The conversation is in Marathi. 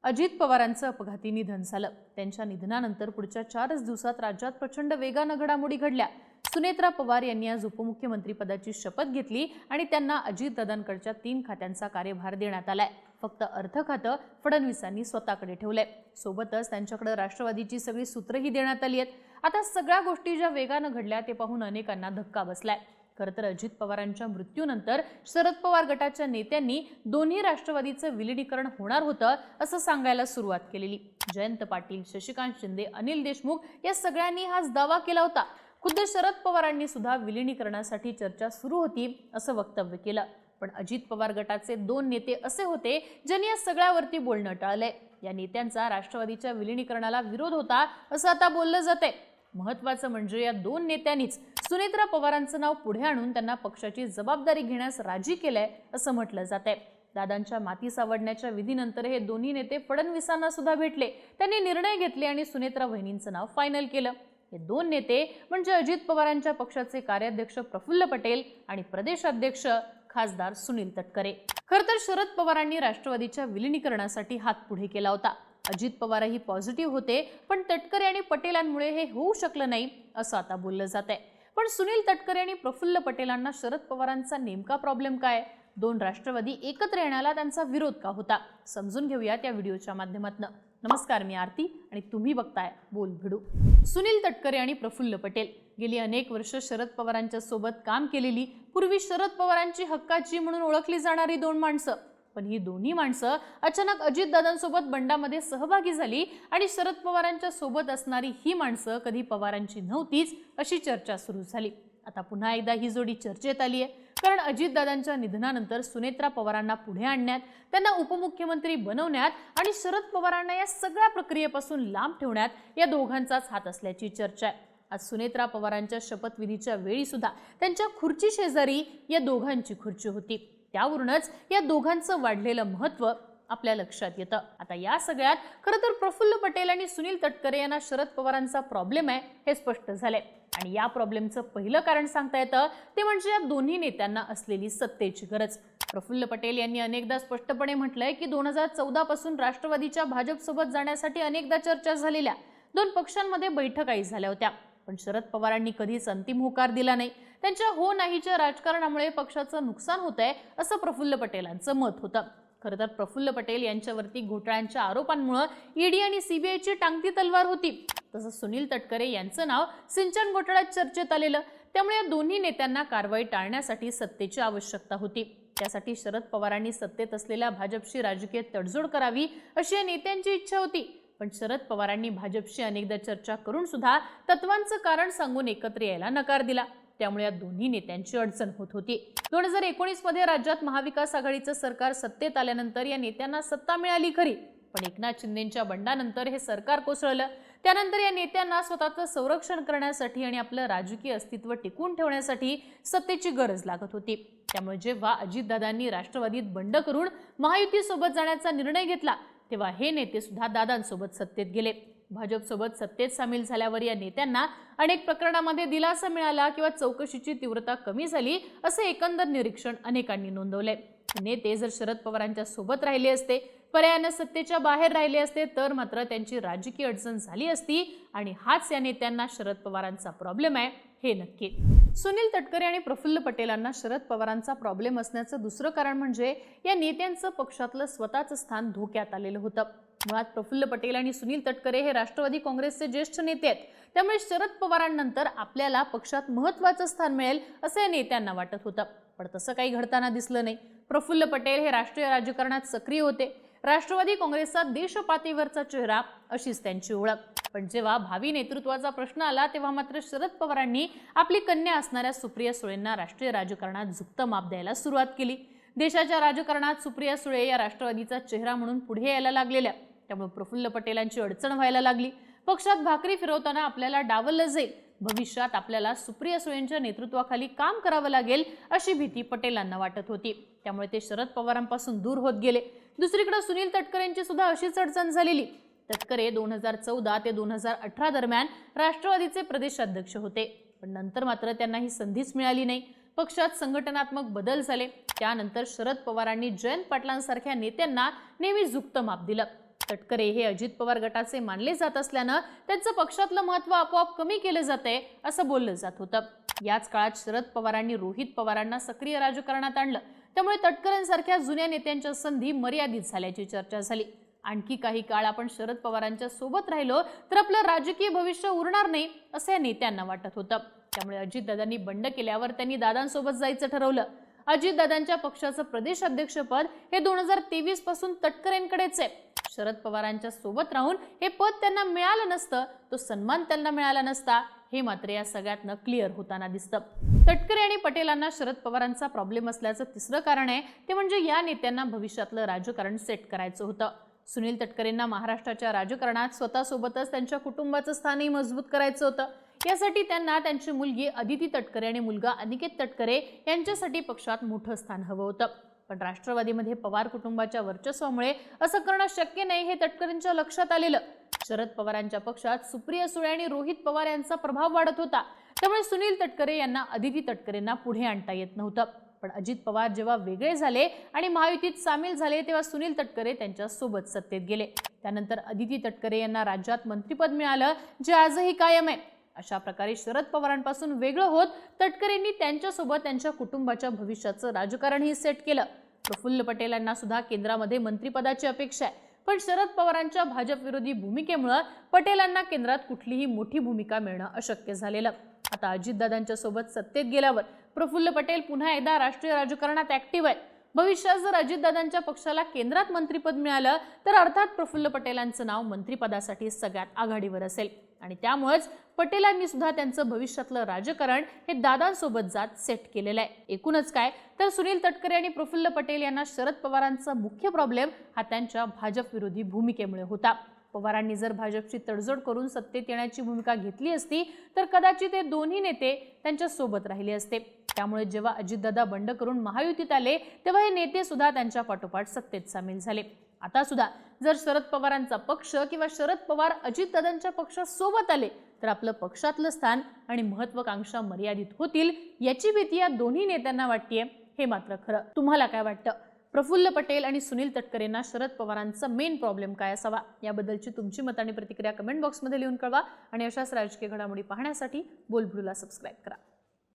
अजित पवारांचं अपघाती निधन झालं। त्यांच्या निधनानंतर पुढच्या 4 दिवसात राज्यात प्रचंड वेगानं घडामोडी घडल्या। सुनेत्रा पवार यांनी आज उपमुख्यमंत्री पदाची शपथ घेतली आणि त्यांना अजितदादांकडच्या 3 खात्यांचा कार्यभार देण्यात आलाय। फक्त अर्थ खातं फडणवीसांनी स्वतःकडे ठेवलंय। सोबतच त्यांच्याकडे राष्ट्रवादीची सगळी सूत्रही देण्यात आली आहेत। आता सगळ्या गोष्टी ज्या वेगानं घडल्या ते पाहून अनेकांना धक्का बसलाय। खरं तर अजित पवारांच्या मृत्यूनंतर शरद पवार गटाच्या नेत्यांनी दोन्ही राष्ट्रवादीचं विलीनीकरण होणार होतं असं सांगायला सुरुवात केलेली। जयंत पाटील, शशिकांत शिंदे, अनिल देशमुख या सगळ्यांनी हाच दावा केला होता। खुद्द शरद पवारांनी सुद्धा विलीनीकरणासाठी चर्चा सुरू होती असं वक्तव्य केलं। पण अजित पवार गटाचे 2 नेते असे होते ज्यांनी या सगळ्यावरती बोलणं टाळलंय। या नेत्यांचा राष्ट्रवादीच्या विलीनीकरणाला विरोध होता असं आता बोललं जातंय। महत्त्वाचं म्हणजे या 2 नेत्यांनीच सुनेत्रा पवारांचं नाव पुढे आणून त्यांना पक्षाची जबाबदारी घेण्यास राजी केलंय असं म्हटलं जातंय। दादांच्या माती सावडण्याच्या विधीनंतर हे दोन्ही नेते फडणवीसांना सुद्धा भेटले। त्यांनी निर्णय घेतले आणि सुनेत्रा वहिनींचं नाव फायनल केलं। हे 2 नेते म्हणजे अजित पवारांच्या पक्षाचे कार्याध्यक्ष प्रफुल्ल पटेल आणि प्रदेशाध्यक्ष खासदार सुनील तटकरे। खरं तर शरद पवारांनी राष्ट्रवादीच्या विलीनीकरणासाठी हात पुढे केला होता। अजित पवारही पॉझिटिव्ह होते, पण तटकरे आणि पटेलांमुळे हे होऊ शकलं नाही असं आता बोललं जातंय। पण सुनील तटकरे आणि प्रफुल्ल पटेलांना शरद पवारांचा नेमका प्रॉब्लेम काय? 2 राष्ट्रवादी एकत्र येण्याला त्यांचा विरोध का होता? समजून घेऊयात या व्हिडिओच्या माध्यमातून। नमस्कार, मी आरती आणि तुम्ही बघताय बोल भिडू। सुनील तटकरे आणि प्रफुल्ल पटेल गेली अनेक वर्ष शरद पवारांच्या सोबत काम केलेली, पूर्वी शरद पवारांची हक्काची म्हणून ओळखली जाणारी 2 माणसं। पण ही दोन्ही माणसं अचानक अजितदादांसोबत बंडामध्ये सहभागी झाली आणि शरद पवारांच्या सोबत असणारी ही माणसं कधी पवारांची नव्हतीच अशी चर्चा सुरू झाली। आता पुन्हा एकदा ही जोडी चर्चेत आली आहे, कारण अजितदादांच्या निधनानंतर सुनेत्रा पवारांना पुढे आणण्यात, त्यांना उपमुख्यमंत्री बनवण्यात आणि शरद पवारांना या सगळ्या प्रक्रियेपासून लांब ठेवण्यात या दोघांचाच हात असल्याची चर्चा आहे। आज सुनेत्रा पवारांच्या शपथविधीच्या वेळी सुद्धा त्यांच्या खुर्ची शेजारी या दोघांची खुर्ची होती। त्यावरूनच या दोघांचं वाढलेलं महत्त्व आपल्या लक्षात येतं। आता या सगळ्यात खरं तर प्रफुल्ल पटेल आणि सुनील तटकरे यांना शरद पवारांचा प्रॉब्लेम आहे हे स्पष्ट झालंय। आणि या प्रॉब्लेमचं पहिलं कारण सांगता येतं ते म्हणजे या दोन्ही नेत्यांना असलेली सत्तेची गरज। प्रफुल्ल पटेल यांनी अनेकदा स्पष्टपणे म्हटलंय की 2014 पासून राष्ट्रवादीच्या भाजपसोबत जाण्यासाठी अनेकदा चर्चा झालेल्या, 2 पक्षांमध्ये बैठकाही झाल्या होत्या, पण शरद पवारांनी कधीच अंतिम होकार दिला नाही। त्यांच्या हो नाहीच्या राजकारणामुळे पक्षाचं नुकसान होतंय असं प्रफुल्ल पटेलांचं मत होतं। खरं तर प्रफुल्ल पटेल यांच्यावरती घोटाळ्यांच्या आरोपांमुळे ईडी आणि सीबीआयची टांगती तलवार होती। तसंच सुनील तटकरे यांचं नाव सिंचन घोटाळ्यात चर्चेत आलेलं, त्यामुळे या दोन्ही नेत्यांना कारवाई टाळण्यासाठी सत्तेची आवश्यकता होती। त्यासाठी शरद पवारांनी सत्तेत असलेल्या भाजपशी राजकीय तडजोड करावी अशी या नेत्यांची इच्छा होती। पण शरद पवारांनी भाजपशी अनेकदा चर्चा करून सुद्धा तत्वांचं कारण सांगून एकत्र यायला नकार दिला। त्यामुळे या दोन्ही नेत्यांची अडचण होत होती। 2019 मध्ये राज्यात महाविकास आघाडीचं सरकार सत्तेत आल्यानंतर या नेत्यांना सत्ता मिळाली खरी, पण एकनाथ शिंदेंच्या बंडानंतर हे सरकार कोसळलं। त्यानंतर या नेत्यांना स्वतःचं संरक्षण करण्यासाठी आणि आपलं राजकीय अस्तित्व टिकवून ठेवण्यासाठी सत्तेची गरज लागत होती। त्यामुळे जेव्हा अजितदादांनी राष्ट्रवादीत बंड करून महायुतीसोबत जाण्याचा निर्णय घेतला, तेव्हा हे नेते सुद्धा दादांसोबत सत्तेत गेले। भाजपसोबत सत्तेत सामील झाल्यावर या नेत्यांना अनेक प्रकरणांमध्ये दिलासा मिळाला किंवा चौकशीची तीव्रता कमी झाली असं एकंदर निरीक्षण अनेकांनी नोंदवलंय। नेते जर शरद पवारांच्या सोबत राहिले असते, पर्यायाने सत्तेच्या बाहेर राहिले असते, तर मात्र त्यांची राजकीय अडचण झाली असती आणि हाच या नेत्यांना शरद पवारांचा प्रॉब्लेम आहे हे नक्की। सुनील तटकरे आणि प्रफुल्ल पटेलांना शरद पवारांचा प्रॉब्लेम असण्याचं दुसरं कारण म्हणजे या नेत्यांचं पक्षातलं स्वतःचं स्थान धोक्यात आलेलं होतं। मुळात प्रफुल्ल पटेल आणि सुनील तटकरे हे राष्ट्रवादी काँग्रेसचे ज्येष्ठ नेते आहेत, त्यामुळे शरद पवारांनंतर आपल्याला पक्षात महत्त्वाचं स्थान मिळेल असं या नेत्यांना वाटत होतं। पण तसं काही घडताना दिसलं नाही। प्रफुल्ल पटेल हे राष्ट्रीय राजकारणात सक्रिय होते, राष्ट्रवादी काँग्रेसचा देशपातळीवरचा चेहरा अशीच त्यांची ओळख। पण जेव्हा भावी नेतृत्वाचा प्रश्न आला तेव्हा मात्र शरद पवारांनी आपली कन्या असणाऱ्या सुप्रिया सुळेंना राष्ट्रीय राजकारणात झुकतं माप द्यायला सुरुवात केली। देशाच्या राजकारणात सुप्रिया सुळे या राष्ट्रवादीचा चेहरा म्हणून पुढे यायला लागलेल्या, त्यामुळे प्रफुल्ल पटेलांची अडचण व्हायला लागली। पक्षात भाकरी फिरवताना आपल्याला डावललं जाईल, भविष्यात आपल्याला सुप्रिया सुळेंच्या नेतृत्वाखाली काम करावं लागेल अशी भीती पटेलांना वाटत होती। त्यामुळे ते शरद पवारांपासून दूर होत गेले। दुसरीकडे सुनील तटकरेंची सुद्धा अशीच अडचण झालेली। तटकरे 2014 ते 2018 दरम्यान राष्ट्रवादीचे प्रदेशाध्यक्ष होते, पण नंतर मात्र त्यांना ही संधीच मिळाली नाही। पक्षात संघटनात्मक बदल झाले, त्यानंतर शरद पवारांनी जयंत पाटलांसारख्या नेत्यांना नेहमी झुकतं माप दिलं। तटकरे हे अजित पवार गटाचे मानले जात असल्यानं त्यांचं पक्षातलं महत्त्व आपोआप कमी केलं जाते असं बोललं जात होतं। याच काळात शरद पवारांनी रोहित पवारांना सक्रिय राजकारणात आणलं, त्यामुळे तटकरेंसारख्या जुन्या नेत्यांच्या संधी मर्यादित झाल्याची चर्चा झाली। आणखी काही काळ आपण शरद पवारांच्या सोबत राहिलो तर आपलं राजकीय भविष्य उरणार नाही असं या नेत्यांना वाटत होतं। त्यामुळे अजितदादांनी बंड केल्यावर त्यांनी दादांसोबत जायचं ठरवलं। अजितदादांच्या पक्षाचं प्रदेश अध्यक्षपद हे 2023 पासून तटकरेंकडेच आहे। शरद पवारांच्या सोबत राहून हे पद त्यांना मिळालं नसतं, तो सन्मान त्यांना मिळाला नसता, हे मात्र या सगळ्यातनं क्लिअर होताना दिसतं। तटकरे आणि पटेलांना शरद पवारांचा प्रॉब्लेम असल्याचं तिसरं कारण आहे ते म्हणजे या नेत्यांना भविष्यातलं राजकारण सेट करायचं होतं। सुनील तटकरेंना महाराष्ट्राच्या राजकारणात स्वतःसोबतच त्यांच्या कुटुंबाचं स्थानही मजबूत करायचं होतं। यासाठी त्यांना त्यांची मुलगी अदिती तटकरे आणि मुलगा अनिकेत तटकरे यांच्यासाठी पक्षात मोठं स्थान हवं होतं। पण राष्ट्रवादीमध्ये पवार कुटुंबाच्या वर्चस्वामुळे असं करणं शक्य नाही हे तटकरेंच्या लक्षात आलेलं। शरद पवारांच्या पक्षात सुप्रिया सुळे आणि रोहित पवार यांचा प्रभाव वाढत होता, त्यामुळे सुनील तटकरे यांना अदिती तटकरेंना पुढे आणता येत नव्हतं। पण अजित पवार जेव्हा वेगळे झाले आणि महायुतीत सामील झाले तेव्हा सुनील तटकरे त्यांच्या सोबत सत्तेत गेले। त्यानंतर अदिती तटकरे यांना राज्यात मंत्रिपद मिळालं, जे आजही कायम आहे। अशा प्रकारे शरद पवारांपासून वेगळं होत तटकरेंनी त्यांच्यासोबत त्यांच्या कुटुंबाच्या भविष्याचं राजकारणही सेट केलं। प्रफुल्ल पटेल यांना सुद्धा केंद्रामध्ये मंत्रिपदाची अपेक्षा आहे, पण शरद पवारांच्या भाजप विरोधी भूमिकेमुळे पटेलांना केंद्रात कुठलीही मोठी भूमिका मिळणं अशक्य झालेलं। आता अजितदादांच्या सोबत सत्तेत गेल्यावर प्रफुल्ल पटेल पुन्हा एकदा राष्ट्रीय राजकारणात ऍक्टिव्ह आहेत। भविष्यात जर अजितदादांच्या पक्षाला केंद्रात मंत्रिपद मिळालं तर अर्थात प्रफुल्ल पटेलांचं नाव मंत्रिपदासाठी सगळ्यात आघाडीवर असेल आणि त्यामुळेच पटेलांनी सुद्धा त्यांचं भविष्यातलं राजकारण हे दादांसोबत जात सेट केलेलं आहे। एकूणच काय तर सुनील तटकरे आणि प्रफुल्ल पटेल यांना शरद पवारांचा मुख्य प्रॉब्लेम हा त्यांच्या भाजप विरोधी भूमिकेमुळे होता। पवारांनी जर भाजपची तडजोड करून सत्तेत येण्याची भूमिका घेतली असती तर कदाचित हे दोन्ही नेते त्यांच्या सोबत राहिले असते। त्यामुळे जेव्हा अजितदादा बंड करून महायुतीत आले तेव्हा हे नेते सुद्धा त्यांच्या पाठोपाठ सत्तेत सामील झाले। आता सुद्धा जर शरद पवारांचा पक्ष किंवा शरद पवार अजितदादांच्या पक्षासोबत आले तर आपलं पक्षातलं स्थान आणि महत्त्वाकांक्षा मर्यादित होतील याची भीती या दोन्ही नेत्यांना वाटतेय, हे मात्र खरं। तुम्हाला काय वाटतं? प्रफुल्ल पटेल आणि सुनील तटकरेंना शरद पवारांचा मेन प्रॉब्लेम काय असावा याबद्दलची तुमची मत आणि प्रतिक्रिया कमेंट बॉक्समध्ये लिहून कळवा आणि अशाच राजकीय घडामोडी पाहण्यासाठी बोलबिडूला सबस्क्राइब करा।